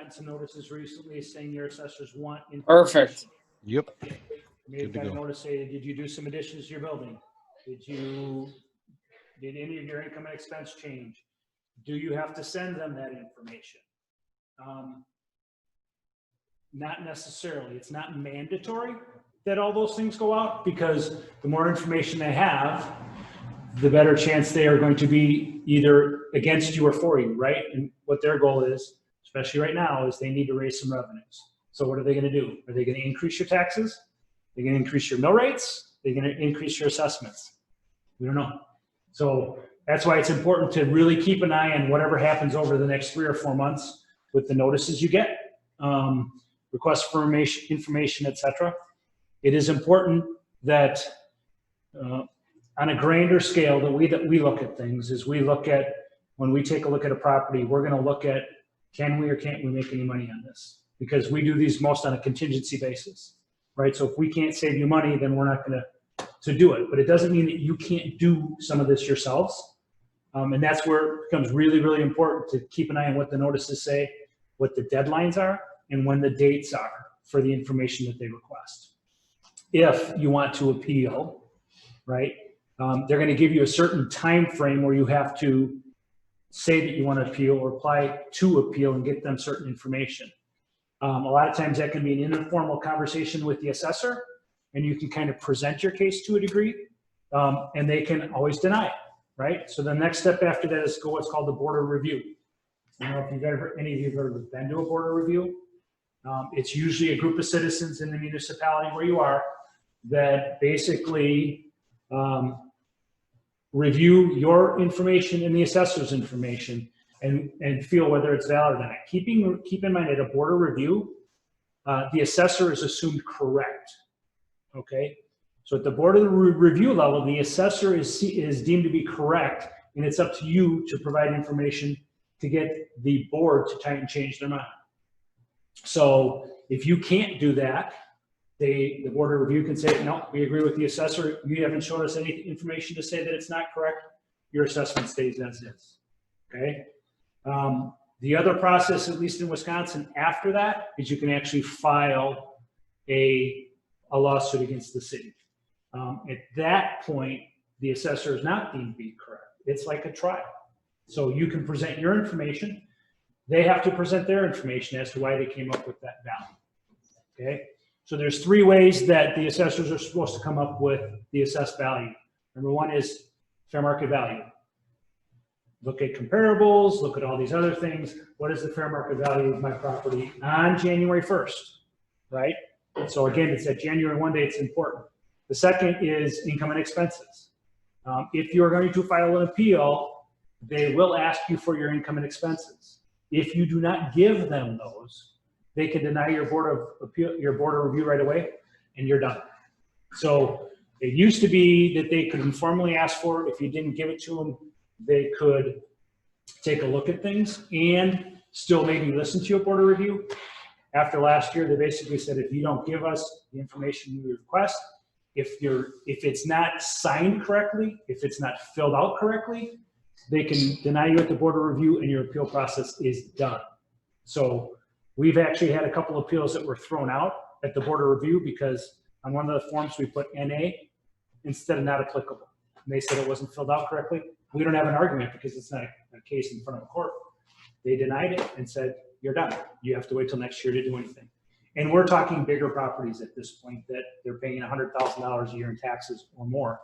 gotten some notices recently saying your assessors want information. Perfect. Yep. Maybe got a notice saying, did you do some additions to your building? Did any of your income and expense change? Do you have to send them that information? Not necessarily. It's not mandatory that all those things go out, because the more information they have, the better chance they are going to be either against you or for you, right? And what their goal is, especially right now, is they need to raise some revenues. So what are they going to do? Are they going to increase your taxes? They're going to increase your mill rates? They're going to increase your assessments? We don't know. So that's why it's important to really keep an eye on whatever happens over the next 3 or 4 months with the notices you get, requests for information, etc. It is important that on a grander scale, that we look at things is we look at, when we take a look at a property, we're going to look at, can we or can't we make any money on this? Because we do these most on a contingency basis, right? So if we can't save you money, then we're not going to do it. But it doesn't mean that you can't do some of this yourselves. And that's where it becomes really, really important to keep an eye on what the notices say, what the deadlines are, and when the dates are for the information that they request. If you want to appeal, right, they're going to give you a certain time frame where you have to say that you want to appeal or apply to appeal and get them certain information. A lot of times that can be an informal conversation with the assessor, and you can kind of present your case to a degree, and they can always deny it, right? So the next step after that is go what's called the board of review. I don't know if any of you have ever been to a board of review. It's usually a group of citizens in the municipality where you are that basically review your information and the assessor's information and feel whether it's valid or not. Keep in mind, at a board of review, the assessor is assumed correct. Okay, so at the board of the review level, the assessor is deemed to be correct, and it's up to you to provide information to get the board to try and change their mind. So if you can't do that, the board of review can say, no, we agree with the assessor. You haven't shown us any information to say that it's not correct. Your assessment stays as is. Okay. The other process, at least in Wisconsin, after that, is you can actually file a lawsuit against the city. At that point, the assessor is not deemed to be correct. It's like a trial. So you can present your information. They have to present their information as to why they came up with that value. Okay. So there's 3 ways that the assessors are supposed to come up with the assessed value. Number 1 is fair market value. Look at comparables, look at all these other things. What is the fair market value of my property on January 1st, right? So again, it's at January 1 day, it's important. The second is income and expenses. If you're going to file an appeal, they will ask you for your income and expenses. If you do not give them those, they can deny your board of review right away, and you're done. So it used to be that they could informally ask for it. If you didn't give it to them, they could take a look at things and still maybe listen to your board of review. After last year, they basically said, if you don't give us the information you request, if it's not signed correctly, if it's not filled out correctly, they can deny you at the board of review and your appeal process is done. So we've actually had a couple of appeals that were thrown out at the board of review because on one of the forms we put NA instead of not applicable. And they said it wasn't filled out correctly. We don't have an argument because it's not a case in front of a court. They denied it and said, you're done. You have to wait till next year to do anything. And we're talking bigger properties at this point that they're paying $100,000 a year in taxes or more.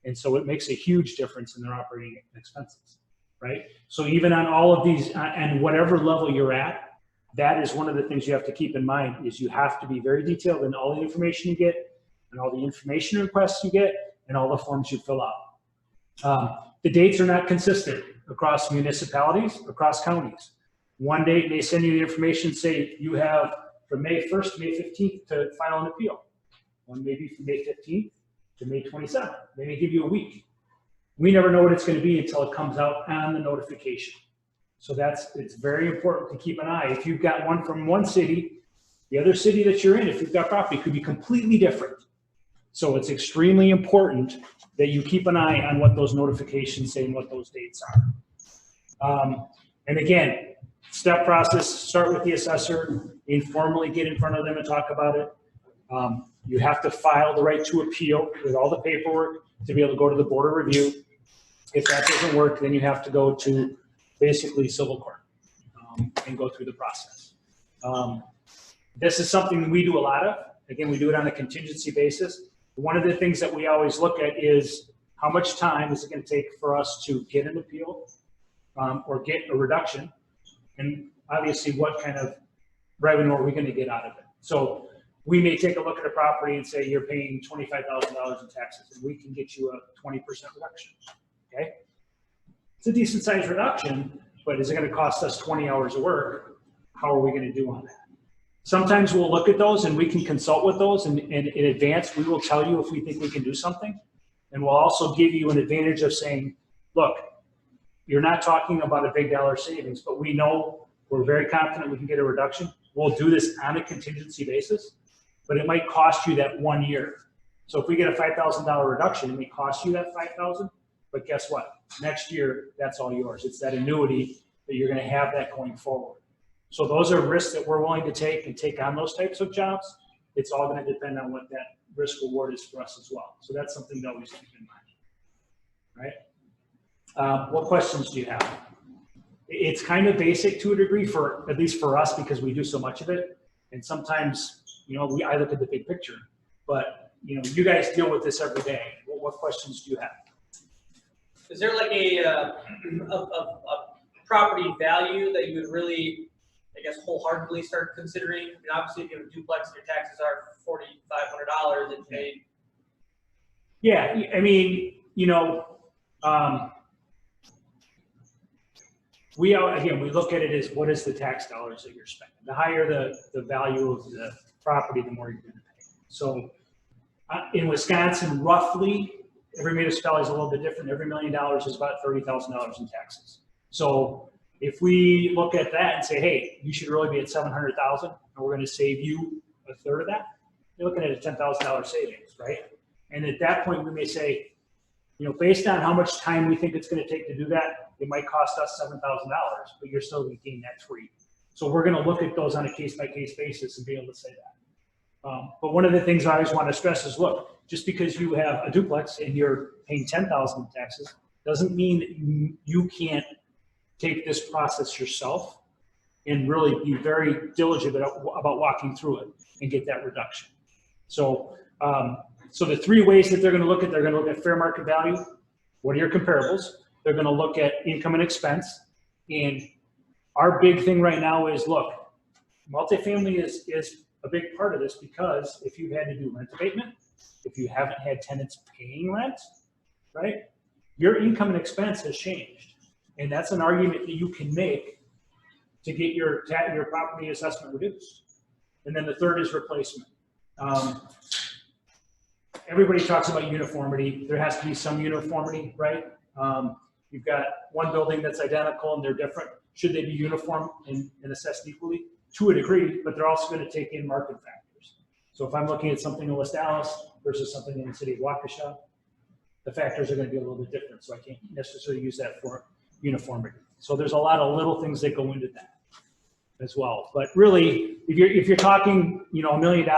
And so it makes a huge difference in their operating expenses, right? So even on all of these, and whatever level you're at, that is one of the things you have to keep in mind is you have to be very detailed in all the information you get and all the information requests you get and all the forms you fill out. The dates are not consistent across municipalities, across counties. One date they send you the information, say you have from May 1st to May 15th to file an appeal. One may be from May 15th to May 27th. They may give you a week. We never know what it's going to be until it comes out on the notification. So it's very important to keep an eye. If you've got one from one city, the other city that you're in, if you've got property, could be completely different. So it's extremely important that you keep an eye on what those notifications say and what those dates are. And again, step process, start with the assessor, informally get in front of them and talk about it. You have to file the right to appeal with all the paperwork to be able to go to the board of review. If that doesn't work, then you have to go to basically civil court and go through the process. This is something we do a lot of. Again, we do it on a contingency basis. One of the things that we always look at is how much time is it going to take for us to get an appeal or get a reduction, and obviously what kind of revenue are we going to get out of it. So we may take a look at a property and say you're paying $25,000 in taxes, and we can get you a 20% reduction. Okay, it's a decent sized reduction, but is it going to cost us 20 hours of work? How are we going to do on that? Sometimes we'll look at those and we can consult with those, and in advance we will tell you if we think we can do something, and we'll also give you an advantage of saying, look, you're not talking about a big dollar savings, but we know we're very confident we can get a reduction. We'll do this on a contingency basis, but it might cost you that 1 year. So if we get a $5,000 reduction, it may cost you that $5,000, but guess what? Next year, that's all yours. It's that annuity that you're going to have that going forward. So those are risks that we're willing to take and take on those types of jobs. It's all going to depend on what that risk reward is for us as well. So that's something to always keep in mind, right? What questions do you have? It's kind of basic to a degree, for at least for us, because we do so much of it. And sometimes, I look at the big picture, but you guys deal with this every day. What questions do you have? Is there like a property value that you would really, I guess, wholeheartedly start considering? I mean, obviously, if you have a duplex and your taxes are $4,500, it's paid. Yeah, I mean, we look at it as what is the tax dollars that you're spending. The higher the value of the property, the more you're going to pay. So in Wisconsin, roughly, every municipality is a little bit different. Every $1 million is about $30,000 in taxes. So if we look at that and say, hey, you should really be at $700,000, and we're going to save you a third of that, you're looking at a $10,000 savings, right? And at that point, we may say, based on how much time we think it's going to take to do that, it might cost us $7,000, but you're still going to gain that free. So we're going to look at those on a case-by-case basis and be able to say that. But one of the things I always want to stress is, look, just because you have a duplex and you're paying $10,000 in taxes doesn't mean that you can't take this process yourself and really be very diligent about walking through it and get that reduction. So, so the three ways that they're going to look at fair market value. What are your comparables? They're going to look at income and expense. And our big thing right now is, look, multifamily is a big part of this, because if you've had to do rent abatement, if you haven't had tenants paying rent, right, your income and expense has changed. And that's an argument that you can make to get your property assessment reduced. And then the third is replacement. Everybody talks about uniformity. There has to be some uniformity, right? You've got one building that's identical and they're different. Should they be uniform and assessed equally? To a degree, but they're also going to take in market factors. So if I'm looking at something in West Dallas versus something in the city of Waukesha, the factors are going to be a little bit different. So I can't necessarily use that for uniformity. So there's a lot of little things that go into that as well. But really, if you're talking, $1 million,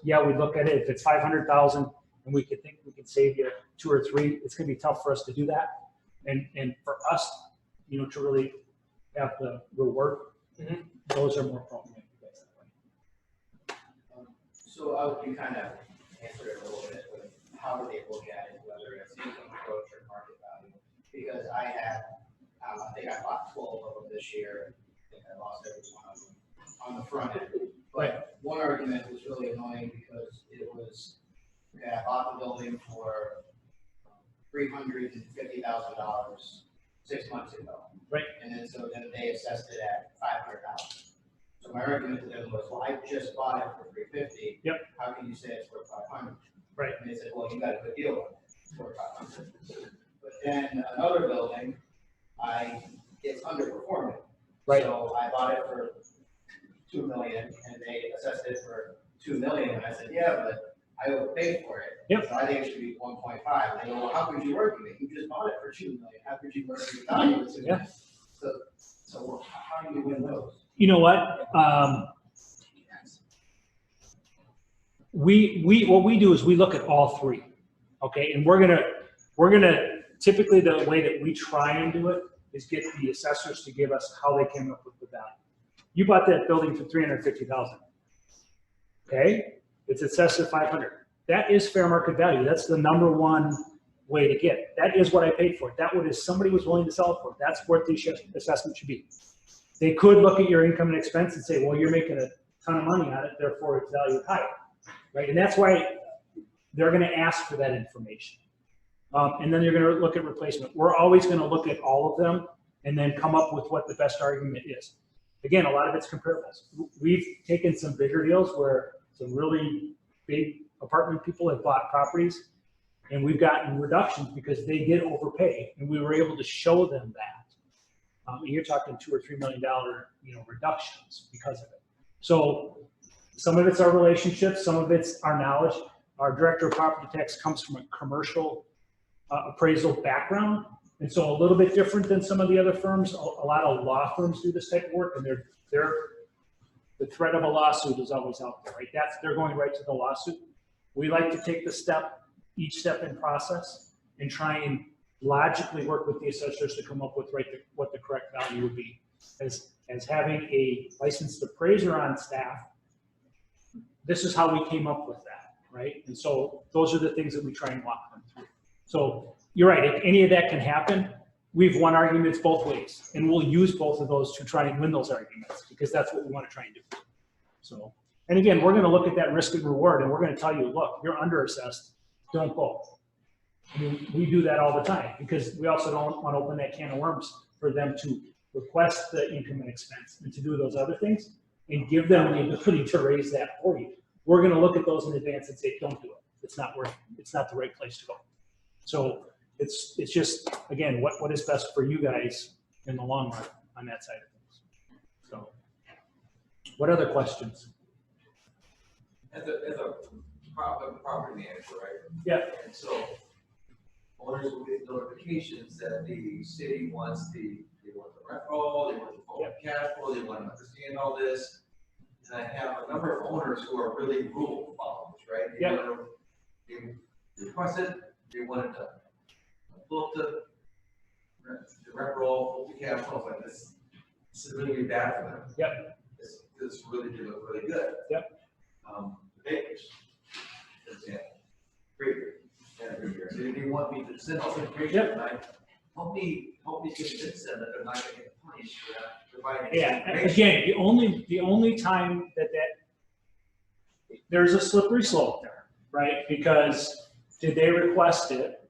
yeah, we look at it. If it's 500,000 and we could think we could save you 2 or 3, it's going to be tough for us to do that. And for us, to really have the reward, those are more problematic. So you kind of answered it a little bit with how do they look at it, whether it's income approach or market value. Because I think I bought 12 of them this year. I think I lost every one of them on the front end. But one argument was really annoying because it was, I bought the building for $350,000 6 months ago. Right. And then they assessed it at $500,000. So my argument to them was, well, I just bought it for $350. Yep. How can you say it's worth $500? Right. And they said, well, you got a good deal on it. It's worth $500. But then another building, it's underperforming. Right. So I bought it for $2 million, and they assessed it for $2 million. And I said, yeah, but I overpaid for it. Yep. So I think it should be 1.5. And they go, well, how could you work with it? You just bought it for $2 million. How could you work with the value of $2 million? So how do you win those? You know what? What we do is we look at all three, okay? And we're gonna typically the way that we try and do it is get the assessors to give us how they came up with the value. You bought that building for $350,000, okay? It's assessed at $500. That is fair market value. That's the number one way to get it. That is what I paid for it. That what is somebody was willing to sell it for. That's what the assessment should be. They could look at your income and expense and say, well, you're making a ton of money on it, therefore it's valued higher, right? And that's why they're going to ask for that information. And then you're going to look at replacement. We're always going to look at all of them and then come up with what the best argument is. Again, a lot of it's comparables. We've taken some bigger deals where some really big apartment people have bought properties, and we've gotten reductions because they did overpay, and we were able to show them that. And you're talking $2 or $3 million, reductions because of it. So some of it's our relationships, some of it's our knowledge. Our director of property tax comes from a commercial appraisal background, and so a little bit different than some of the other firms. A lot of law firms do this type of work, and the threat of a lawsuit is always out there, right? They're going right to the lawsuit. We like to take each step in process and try and logically work with the assessors to come up with what the correct value would be. As having a licensed appraiser on staff, this is how we came up with that, right? And so those are the things that we try and walk them through. So you're right, if any of that can happen, we've won arguments both ways, and we'll use both of those to try and win those arguments, because that's what we want to try and do. So, and again, we're going to look at that risk and reward, and we're going to tell you, look, you're under assessed, don't go. I mean, we do that all the time, because we also don't want to open that can of worms for them to request the income and expense and to do those other things and give them the ability to raise that for you. We're going to look at those in advance and say, don't do it. It's not the right place to go. So it's just, again, what is best for you guys in the long run on that side of things. So what other questions? As a property manager, right? Yeah. And so owners will get notifications that the city wants they want the rent roll, they want the forward cash flow, they want to understand all this. And I have a number of owners who are really rule followers, right? They requested, they wanted to pull up the rent roll, pull the cash flow, like this is really bad for them. Yep. This really did look really good. Yep. The bakers, for example, great. So they want me to send all the information. Yep. Tonight. Help me convince them that they're not going to get punished for that. Providing Yeah. information. Again, the only time that there's a slippery slope there, right? Because did they request it,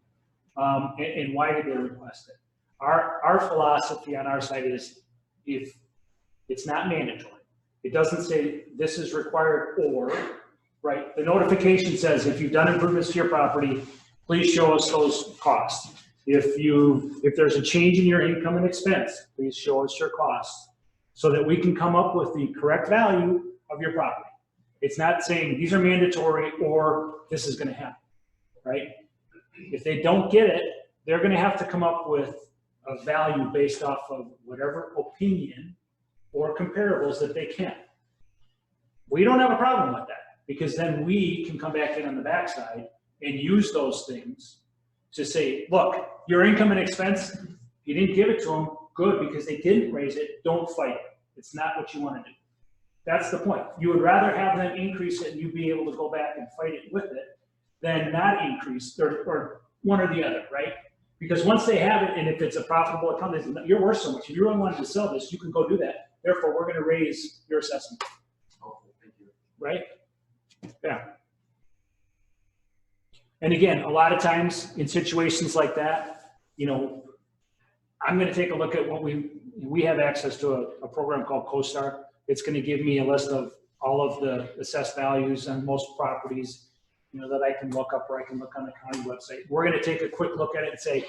and why did they request it? Our philosophy on our side is, if it's not mandatory, it doesn't say this is required or, right? The notification says if you've done improvements to your property, please show us those costs. If there's a change in your income and expense, please show us your costs so that we can come up with the correct value of your property. It's not saying these are mandatory or this is going to happen, right? If they don't get it, they're going to have to come up with a value based off of whatever opinion or comparables that they can. We don't have a problem with that, because then we can come back in on the backside and use those things to say, look, your income and expense, you didn't give it to them, good, because they didn't raise it, don't fight it. It's not what you want to do. That's the point. You would rather have them increase it and you be able to go back and fight it with it than not increase, or one or the other, right? Because once they have it, and if it's a profitable account, they say, you're worth so much. If you really wanted to sell this, you can go do that. Therefore, we're going to raise your assessment. Oh, thank you. Right? Yeah. And again, a lot of times in situations like that, I'm going to take a look at what we have access to a program called CoStar. It's going to give me a list of all of the assessed values on most properties, that I can look up, or I can look on the county website. We're going to take a quick look at it and say,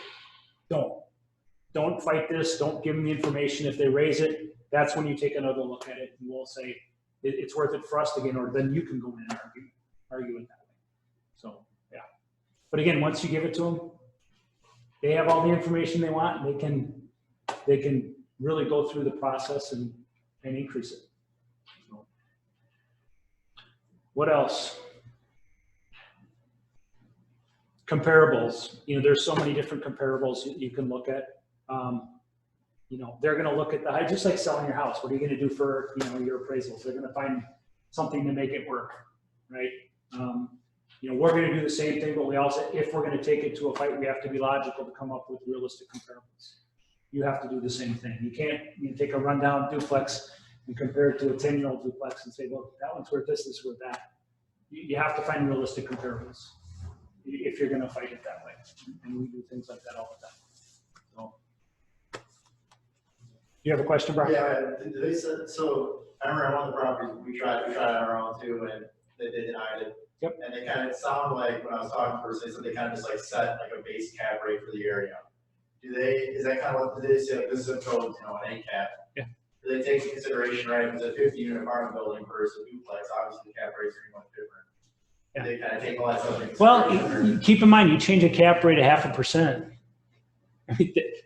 don't fight this. Don't give them the information. If they raise it, that's when you take another look at it, and we'll say it's worth it for us to get, or then you can go in and argue it that way. So, yeah. But again, once you give it to them, they have all the information they want, and they can really go through the process and increase it. What else? Comparables. You know, there's so many different comparables you can look at. You know, they're going to look at the, just like selling your house. What are you going to do for, you know, your appraisals? They're going to find something to make it work, right? You know, we're going to do the same thing, but we also, if we're going to take it to a fight, we have to be logical to come up with realistic comparables. You have to do the same thing. You can't take a rundown duplex and compare it to a 10-year-old duplex and say, well, that one's worth this is worth that. You have to find realistic comparables if you're going to fight it that way. And we do things like that all the time. So, you have a question, Brian? Yeah, they said, so I remember one of the properties we tried on our own too, and they denied it. Yep. And they kind of sound like, when I was talking first, they said they kind of just like set like a base cap rate for the area. Is that kind of what they say, like, this is a code, you know, an A cap? Yeah. Do they take into consideration, right, if it's a 50-unit apartment building versus a duplex, obviously the cap rates are much different. Yeah. They kind of take all that stuff into Well, consideration. keep in mind, you change a cap rate of 0.5%,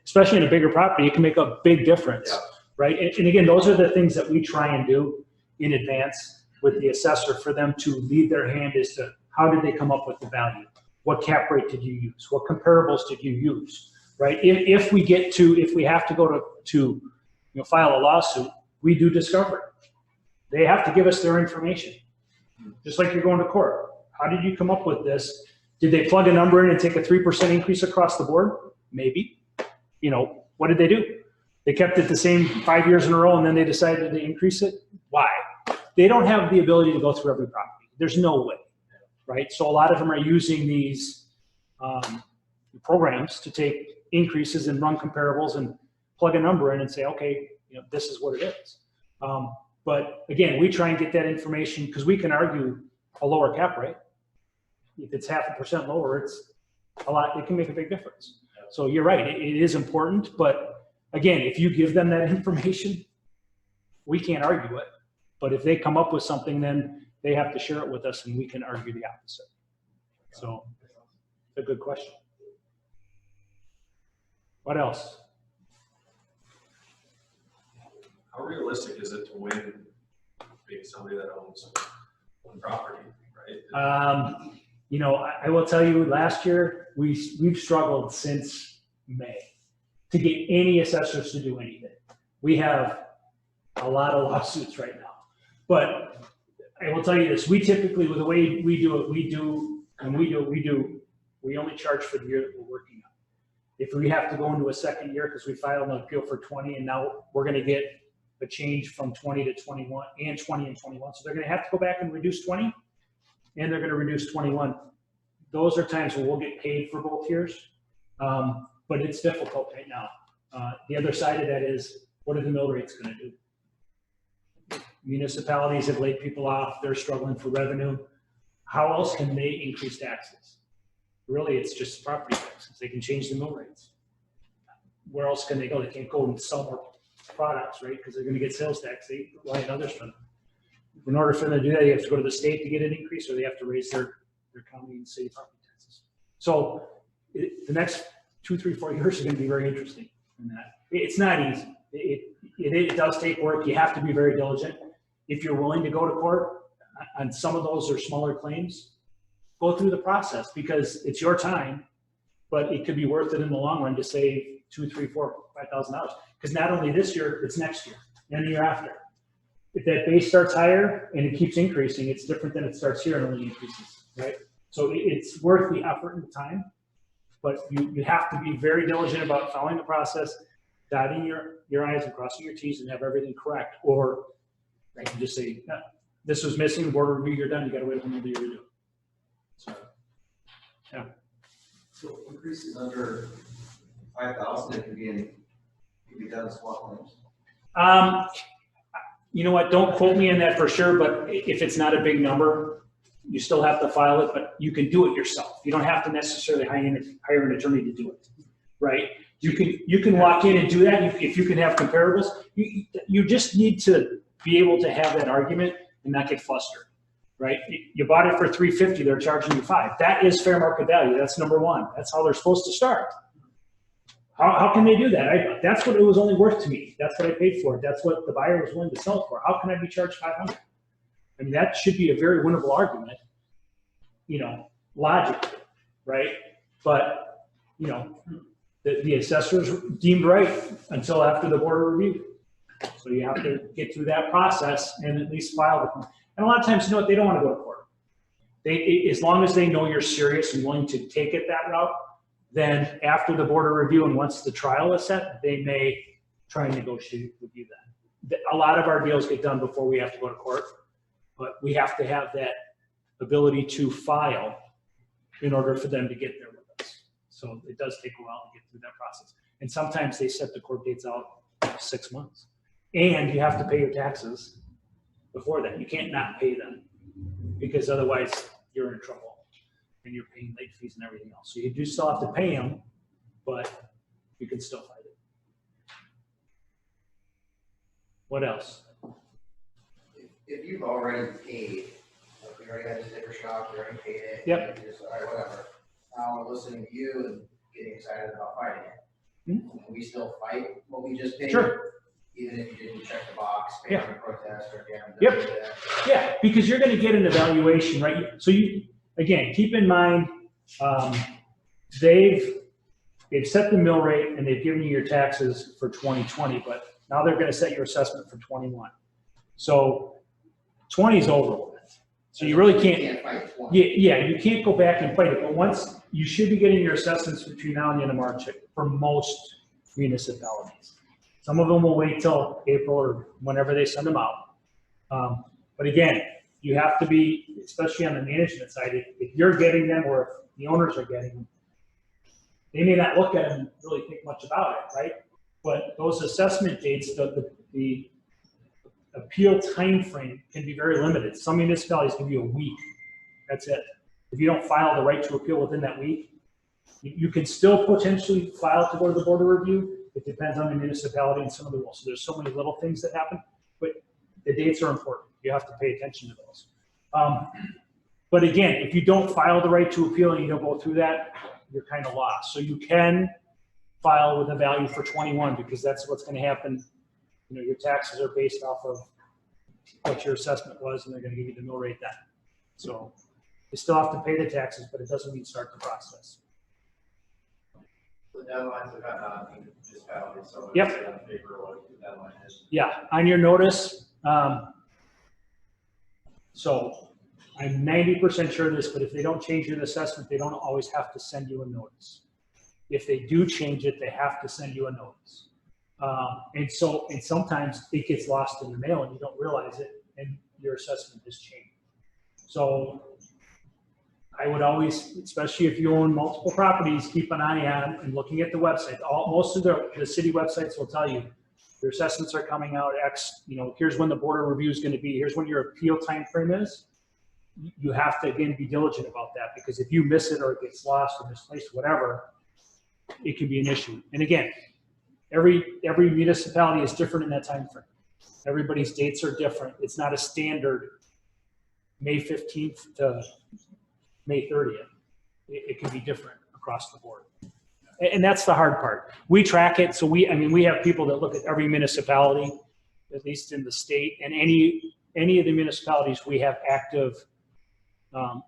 especially in a bigger property, it can make a big difference, Yeah. right? And again, those are the things that we try and do in advance with the assessor for them to lead their hand as to how did they come up with the value? What cap rate did you use? What comparables did you use, right? If we have to go to file a lawsuit, we do discovery. They have to give us their information, just like you're going to court. How did you come up with this? Did they plug a number in and take a 3% increase across the board? Maybe. You know, what did they do? They kept it the same 5 years in a row and then they decided to increase it? Why? They don't have the ability to go through every property. There's no way, right? So a lot of them are using these programs to take increases and run comparables and plug a number in and say, okay, you know, this is what it is. But again, we try and get that information because we can argue a lower cap rate. If it's 0.5% lower, it's a lot. It can make a big difference. So you're right. It is important. But again, if you give them that information, we can't argue it. But if they come up with something, then they have to share it with us and we can argue the opposite. So it's a good question. What else? How realistic is it to win being somebody that owns one property, right? You know, I will tell you, last year we've struggled since May to get any assessors to do anything. We have a lot of lawsuits right now, but I will tell you this: we typically, with the way we do it, we only charge for the year that we're working on. If we have to go into a second year because we filed an appeal for 20 and now we're going to get a change from 20 to 21 and 20 and 21, so they're going to have to go back and reduce 20. And they're going to reduce 21. Those are times where we'll get paid for both years, but it's difficult right now. The other side of that is, what are the mill rates going to do? Municipalities have laid people off. They're struggling for revenue. How else can they increase taxes? Really, it's just property taxes. They can change the mill rates. Where else can they go? They can't go and sell more products, right? Because they're going to get sales tax. They rely on others for them. In order for them to do that, you have to go to the state to get an increase, or they have to raise their county and city property taxes. So the next 2, 3, 4 years are going to be very interesting in that. It's not easy. It does take work. You have to be very diligent. If you're willing to go to court on some of those or smaller claims, go through the process because it's your time, but it could be worth it in the long run to save $2,000, $3,000, $4,000, $5,000. Because not only this year, it's next year and the year after. If that base starts higher and it keeps increasing, it's different than it starts here and only increases, right? So it's worth the effort and the time, but you have to be very diligent about following the process, dotting your I's and crossing your T's and have everything correct. Or you can just say, no, this was missing, the board review, you're done, you gotta wait another year to do it. So, yeah. So increases under 5,000, it can be done in small claims. You know what, don't quote me on that for sure, but if it's not a big number, you still have to file it, but you can do it yourself. You don't have to necessarily hire an attorney to do it, right? You can walk in and do that if you can have comparables. You just need to be able to have that argument and not get flustered, right? You bought it for $350, they're charging you $5. That is fair market value. That's number one. That's how they're supposed to start. How can they do that? That's what it was only worth to me. That's what I paid for it. That's what the buyer was willing to sell it for. How can I be charged $500? I mean, that should be a very winnable argument, logically, right? But, the assessors deemed right until after the board of review. So you have to get through that process and at least file with them. And a lot of times, they don't want to go to court. As long as they know you're serious and willing to take it that route, then after the board of review and once the trial is set, they may try and negotiate with you then. A lot of our deals get done before we have to go to court, but we have to have that ability to file in order for them to get there with us. So it does take a while to get through that process. And sometimes they set the court dates out 6 months. And you have to pay your taxes before that. You can't not pay them because otherwise you're in trouble and you're paying late fees and everything else. So you do still have to pay them, but you can still fight it. What else? If you've already paid, like we already had the sticker shock, we already paid it. Yep. You just, all right, whatever. Now we're listening to you and getting excited about fighting it. Hmm? Can we still fight what we just paid? Sure. Even if you didn't check the box, pay on the protest or again. Yep. Yeah, because you're going to get an evaluation, right? So again, keep in mind, they've set the mill rate and they've given you your taxes for 2020, but now they're going to set your assessment for 21. So 20 is over with. So you really can't fight 20. Yeah, you can't go back and fight it. But once you should be getting your assessments between now and the end of March for most municipalities. Some of them will wait till April or whenever they send them out. But again, you have to be, especially on the management side, if you're getting them or if the owners are getting them, they may not look at them and really think much about it, right? But those assessment dates, the appeal time frame can be very limited. Some municipalities give you a week. That's it. If you don't file the right to appeal within that week, you can still potentially file to go to the board of review. It depends on the municipality and some of the rules. So there's so many little things that happen, but the dates are important. You have to pay attention to those. But again, if you don't file the right to appeal and you don't go through that, you're kind of lost. So you can file with a value for 21 because that's what's going to happen. Your taxes are based off of what your assessment was, and they're going to give you the mill rate then. So you still have to pay the taxes, but it doesn't mean start the process. The deadlines have gotten on municipalities, so Yep. it's on paper what the deadline is. Yeah, on your notice. So I'm 90% sure of this, but if they don't change your assessment, they don't always have to send you a notice. If they do change it, they have to send you a notice. And sometimes it gets lost in the mail and you don't realize it and your assessment has changed. So I would always, especially if you own multiple properties, keep an eye on and looking at the website. Most of the city websites will tell you your assessments are coming out X, here's when the board of review is going to be, here's when your appeal time frame is. You have to, again, be diligent about that because if you miss it or it gets lost or misplaced, whatever, it can be an issue. And again, every municipality is different in that time frame. Everybody's dates are different. It's not a standard May 15th to May 30th. It can be different across the board. And that's the hard part. We track it. So we have people that look at every municipality, at least in the state, and any of the municipalities we have active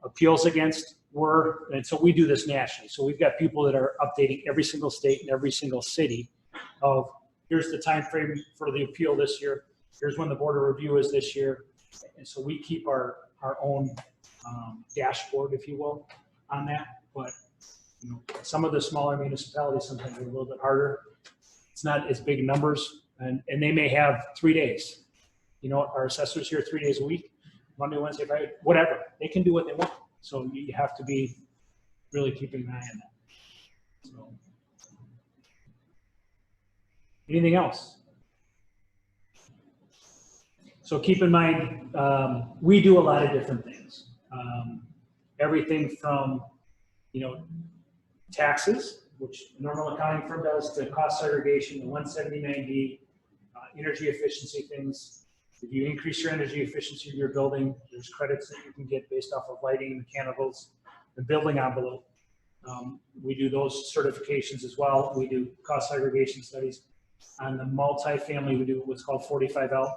appeals against and so we do this nationally. So we've got people that are updating every single state and every single city of here's the time frame for the appeal this year. Here's when the board of review is this year. And so we keep our own dashboard, if you will, on that. But some of the smaller municipalities sometimes are a little bit harder. It's not as big numbers, and they may have 3 days. Our assessors here 3 days a week, Monday, Wednesday, Friday, whatever. They can do what they want. So you have to be really keeping an eye on that. So, anything else? So keep in mind, we do a lot of different things. Everything from, taxes, which a normal accounting firm does, to cost segregation, the 179D, energy efficiency things. If you increase your energy efficiency of your building, there's credits that you can get based off of lighting, mechanicals, the building envelope. We do those certifications as well. We do cost segregation studies. On the multifamily, we do what's called 45L.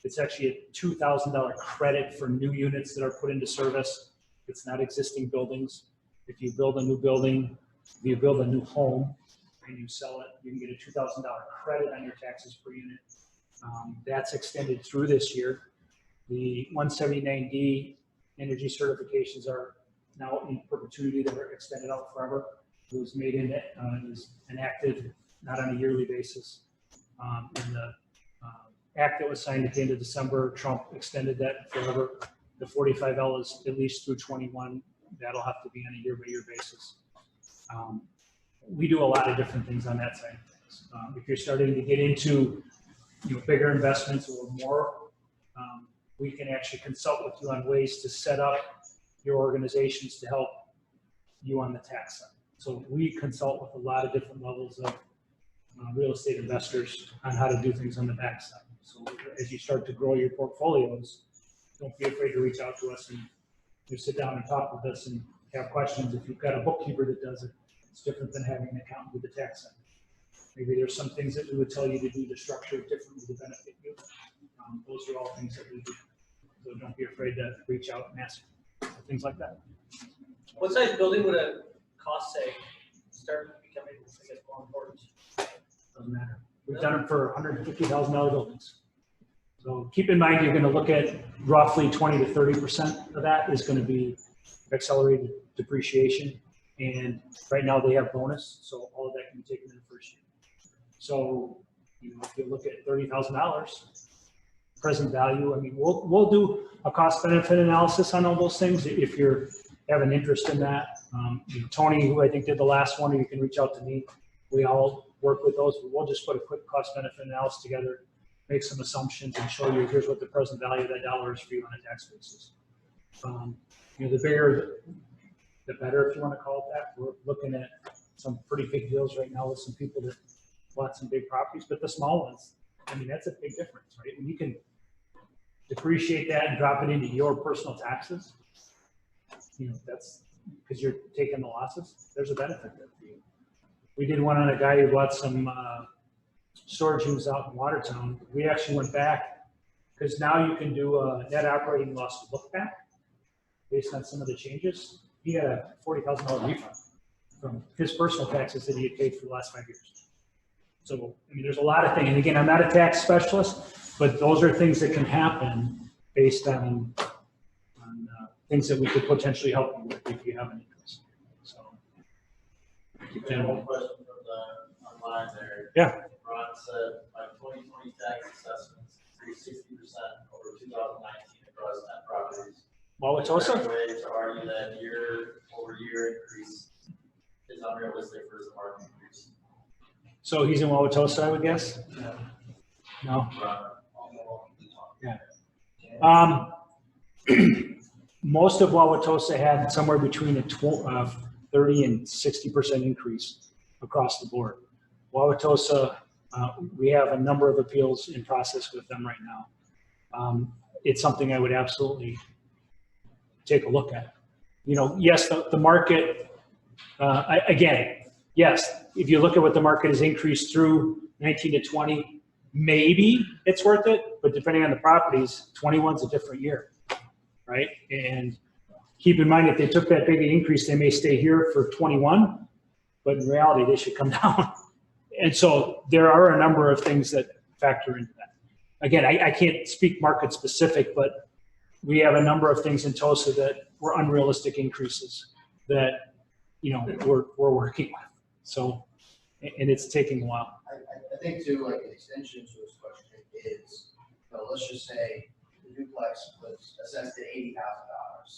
It's actually a $2,000 credit for new units that are put into service. It's not existing buildings. If you build a new building, if you build a new home and you sell it, you can get a $2,000 credit on your taxes per unit. That's extended through this year. The 179D energy certifications are now in perpetuity. That are extended out forever. It was made in, it was enacted not on a yearly basis. In the act that was signed at the end of December, Trump extended that forever. The 45L is at least through 21. That'll have to be on a year-by-year basis. We do a lot of different things on that side of things. If you're starting to get into bigger investments or more, we can actually consult with you on ways to set up your organizations to help you on the tax side. So we consult with a lot of different levels of real estate investors on how to do things on the back side. So as you start to grow your portfolios, don't be afraid to reach out to us and sit down and talk with us and have questions. If you've got a bookkeeper that does it, it's different than having an accountant do the tax side. Maybe there's some things that we would tell you to do to structure it differently to benefit you. Those are all things that we do. So don't be afraid to reach out and ask for things like that. What size building would a cost say start becoming, I guess, more important? Doesn't matter. We've done it for $150,000 buildings. So keep in mind, you're going to look at roughly 20 to 30% of that is going to be accelerated depreciation. And right now they have bonus, so all of that can be taken in the first year. So, if you look at $30,000 present value, I mean, we'll do a cost benefit analysis on all those things if you're have an interest in that. Tony, who I think did the last one, or you can reach out to me. We all work with those, but we'll just put a quick cost benefit analysis together, make some assumptions, and show you here's what the present value of that dollar is for you on a tax basis. The bigger, the better, if you want to call it that. We're looking at some pretty big deals right now with some people that bought some big properties, but the small ones, I mean, that's a big difference, right? When you can depreciate that and drop it into your personal taxes, that's because you're taking the losses. There's a benefit there for you. We did one on a guy who bought some storage units out in Watertown. We actually went back because now you can do a net operating loss look back based on some of the changes. He had a $40,000 refund from his personal taxes that he had paid for the last 5 years. So, I mean, there's a lot of things. And again, I'm not a tax specialist, but those are things that can happen based on things that we could potentially help you with if you have an interest. So, keep that in mind. One question from the online there. Yeah. Ron said, my 2020 tax assessments increased 60% over 2019 across 10 properties. Wauwatosa? Is there a way to argue that year-over-year increase is unrealistic versus market increase? So he's in Wauwatosa, I would guess? No? Yeah. Most of Wauwatosa had somewhere between a 30 and 60% increase across the board. Wauwatosa, we have a number of appeals in process with them right now. It's something I would absolutely take a look at. Yes, the market, again, yes, if you look at what the market has increased through 19 to 20, maybe it's worth it, but depending on the properties, 21's a different year, right? And keep in mind, if they took that big increase, they may stay here for 21, but in reality, they should come down. And so there are a number of things that factor into that. Again, I can't speak market specific, but we have a number of things in Tosa that were unrealistic increases that, we're working with. So, and it's taking a while. I think too, like an extension to his question is, let's just say the duplex was assessed at $80,000.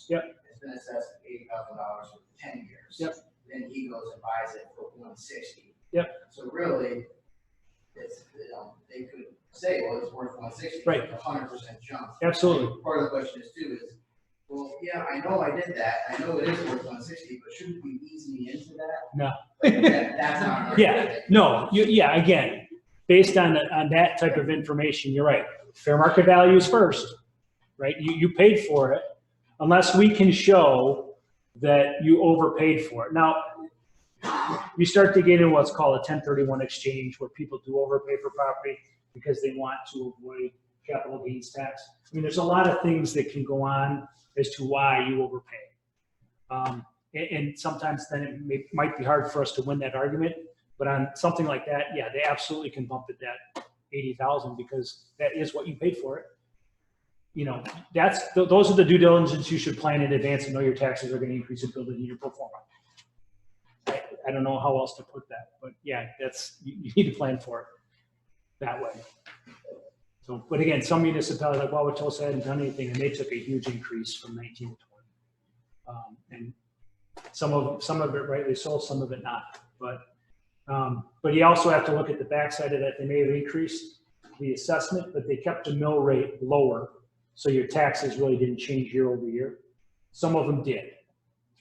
Yep. It's been assessed at $80,000 for 10 years. Yep. Then he goes and buys it for 160. Yep. So really, it's, they could say, well, it's worth 160. Right. It's 100% jump. Absolutely. Part of the question is too is, well, yeah, I know I did that. I know it is worth 160, but shouldn't we ease me into that? No. That's not. Yeah, no, again, based on that type of information, you're right. Fair market value is first, right? You paid for it, unless we can show that you overpaid for it. Now, you start to get into what's called a 1031 exchange, where people do overpay for property because they want to avoid capital gains tax. I mean, there's a lot of things that can go on as to why you overpay. And sometimes then it might be hard for us to win that argument, but on something like that, yeah, they absolutely can bump it that 80,000 because that is what you paid for it. You know, those are the due diligence you should plan in advance and know your taxes are going to increase and build it in your pro forma. I don't know how else to put that, but yeah, you need to plan for it that way. So, but again, some municipalities like Wauwatosa hadn't done anything, and they took a huge increase from 19 to 20. And some of it rightly so, some of it not. But you also have to look at the backside of that. They may have increased the assessment, but they kept the mill rate lower, so your taxes really didn't change year over year. Some of them did,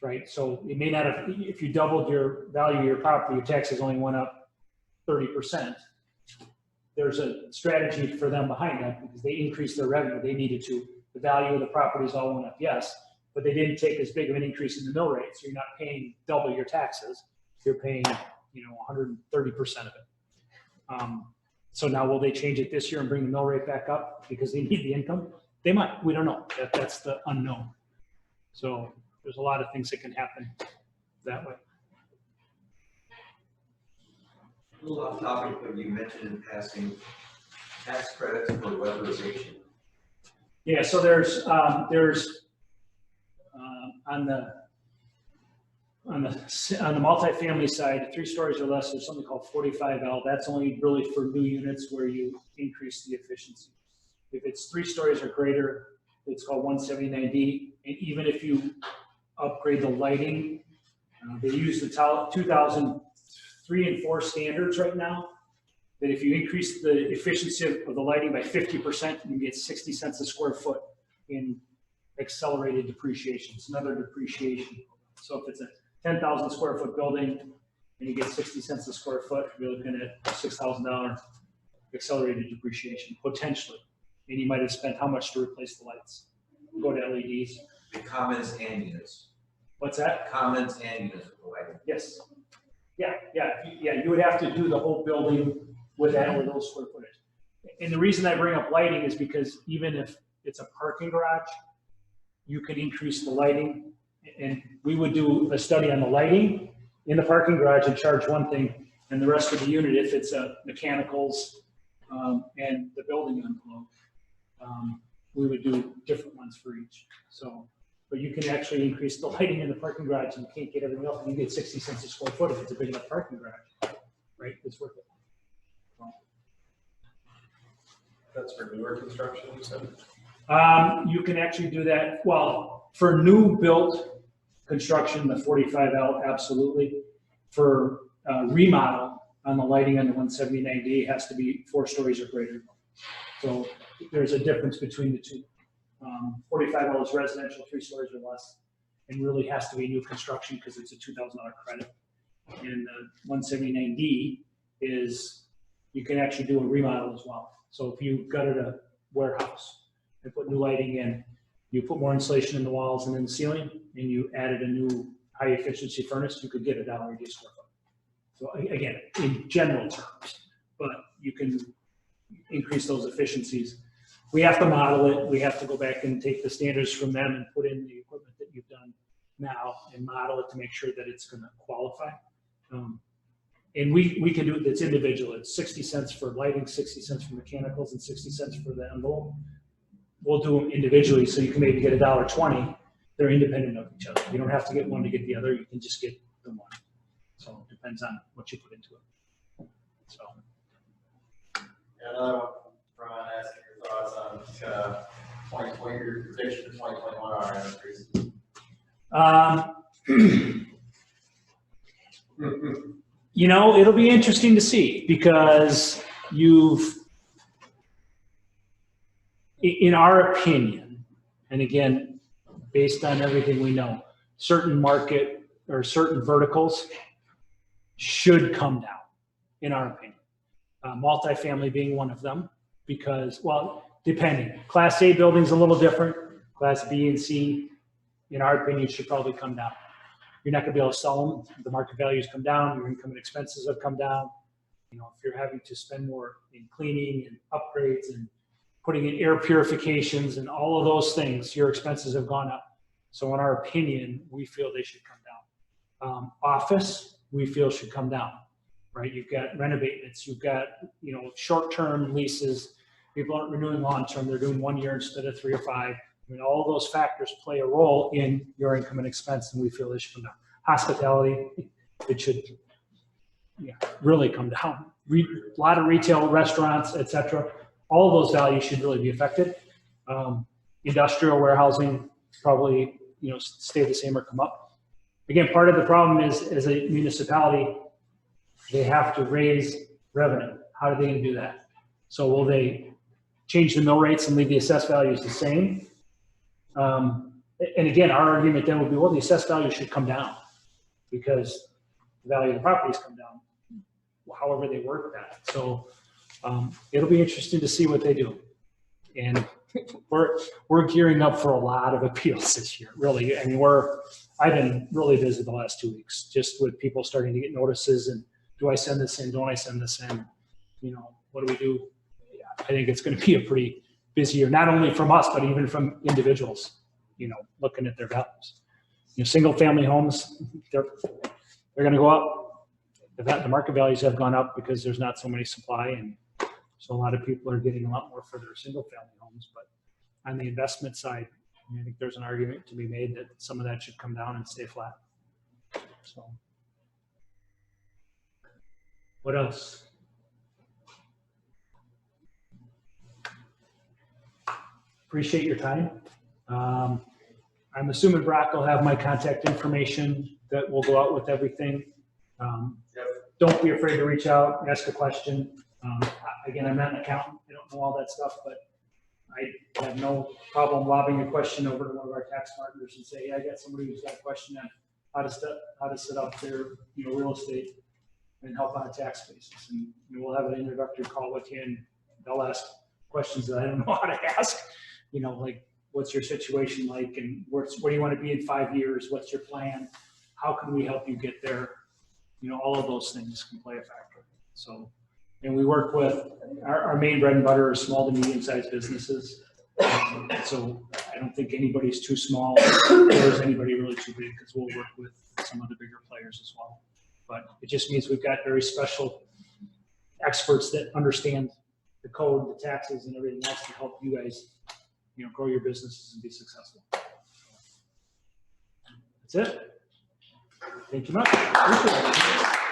right? So it may not have, if you doubled your value of your property, your taxes only went up 30%. There's a strategy for them behind that because they increased their revenue. They needed to. The value of the properties all went up, yes, but they didn't take as big of an increase in the mill rate. So you're not paying double your taxes. You're paying, 130% of it. So now will they change it this year and bring the mill rate back up because they need the income? They might. We don't know. That's the unknown. So there's a lot of things that can happen that way. A little off topic, but you mentioned in passing tax credits for weatherization. Yeah, so there's on the multifamily side, 3 stories or less, there's something called 45L. That's only really for new units where you increase the efficiency. If it's 3 stories or greater, it's called 179D. And even if you upgrade the lighting, they use the 2003 and 4 standards right now, that if you increase the efficiency of the lighting by 50%, you get 60 cents a square foot in accelerated depreciation. It's another depreciation. So if it's a 10,000 square foot building and you get 60 cents a square foot, you're looking at $6,000 accelerated depreciation, potentially. And you might have spent how much to replace the lights? Go to LEDs. The commons and units. What's that? Commons and units with the lighting. Yes. Yeah. You would have to do the whole building with that or those square footage. And the reason I bring up lighting is because even if it's a parking garage, you can increase the lighting. And we would do a study on the lighting in the parking garage and charge one thing, and the rest of the unit, if it's a mechanicals and the building envelope, we would do different ones for each. So, but you can actually increase the lighting in the parking garage, and you can't get everything else. You get 60 cents a square foot if it's a big enough parking garage, right? It's worth it. So. That's for newer construction, you said? You can actually do that. Well, for new built construction, the 45L, absolutely. For remodel on the lighting on the 179D, has to be 4 stories or greater. So there's a difference between the two. 45L is residential, 3 stories or less, and really has to be new construction because it's a $2,000 credit. And the 179D is, you can actually do a remodel as well. So if you gutted a warehouse and put new lighting in, you put more insulation in the walls and in the ceiling, and you added a new high efficiency furnace, you could get $1 a square foot. So again, in general terms, but you can increase those efficiencies. We have to model it. We have to go back and take the standards from them and put in the equipment that you've done now and model it to make sure that it's going to qualify. And we can do it, it's individual. It's 60 cents for lighting, 60 cents for mechanicals, and 60 cents for the envelope. We'll do them individually, so you can maybe get $1.20. They're independent of each other. You don't have to get one to get the other. You can just get the one. So it depends on what you put into it. So. Another one, Ron, asking your thoughts on 2020, your prediction for 2021 RN increase. It'll be interesting to see because in our opinion, and again, based on everything we know, certain market or certain verticals should come down, in our opinion. Multifamily being one of them because, well, depending. Class A building's a little different. Class B and C, in our opinion, should probably come down. you're not gonna be able to sell them. The market values come down, your income and expenses have come down. You know, if you're having to spend more in cleaning and upgrades and putting in air purifications and all of those things, your expenses have gone up. So in our opinion, we feel they should come down. Office, we feel should come down, right? You've got renovations, you've got, you know, short-term leases. People aren't renewing long-term, they're doing 1 year instead of 3 or 5. I mean, all those factors play a role in your income and expense, and we feel they should come down. Hospitality, it should really come down. A lot of retail, restaurants, et cetera, all of those values should really be affected. Industrial warehousing probably, you know, stay the same or come up. Again, part of the problem is, as a municipality, they have to raise revenue. How are they going to do that? So will they change the mill rates and leave the assessed values the same? And again, our argument then would be, well, the assessed value should come down because the value of the properties come down, however they work that. So it'll be interesting to see what they do. And we're gearing up for a lot of appeals this year, really. I mean, I've been really busy the last 2 weeks, just with people starting to get notices and do I send this in, don't I send this in? You know, what do we do? Yeah, I think it's going to be a pretty busy year, not only from us, but even from individuals, you know, looking at their values. You know, single family homes, they're going to go up. The market values have gone up because there's not so many supply, and so a lot of people are getting a lot more for their single family homes. But on the investment side, I think there's an argument to be made that some of that should come down and stay flat. So what else? Appreciate your time. I'm assuming Brock will have my contact information that will go out with everything. Don't be afraid to reach out, ask a question. Again, I'm not an accountant. I don't know all that stuff, but I have no problem lobbing a question over to one of our tax partners and say, hey, I got somebody who's got a question on how to set up their, you know, real estate and help on a tax basis. And we'll have an introductory call with you, and they'll ask questions that I don't know how to ask. You know, like, what's your situation like, and where do you want to be in 5 years? What's your plan? How can we help you get there? You know, all of those things can play a factor. So, and we work with our main bread and butter is small to medium-sized businesses. So I don't think anybody's too small or is anybody really too big, because we'll work with some of the bigger players as well. But it just means we've got very special experts that understand the code, the taxes, and everything else to help you guys, you know, grow your businesses and be successful. That's it. Thank you much. Appreciate it.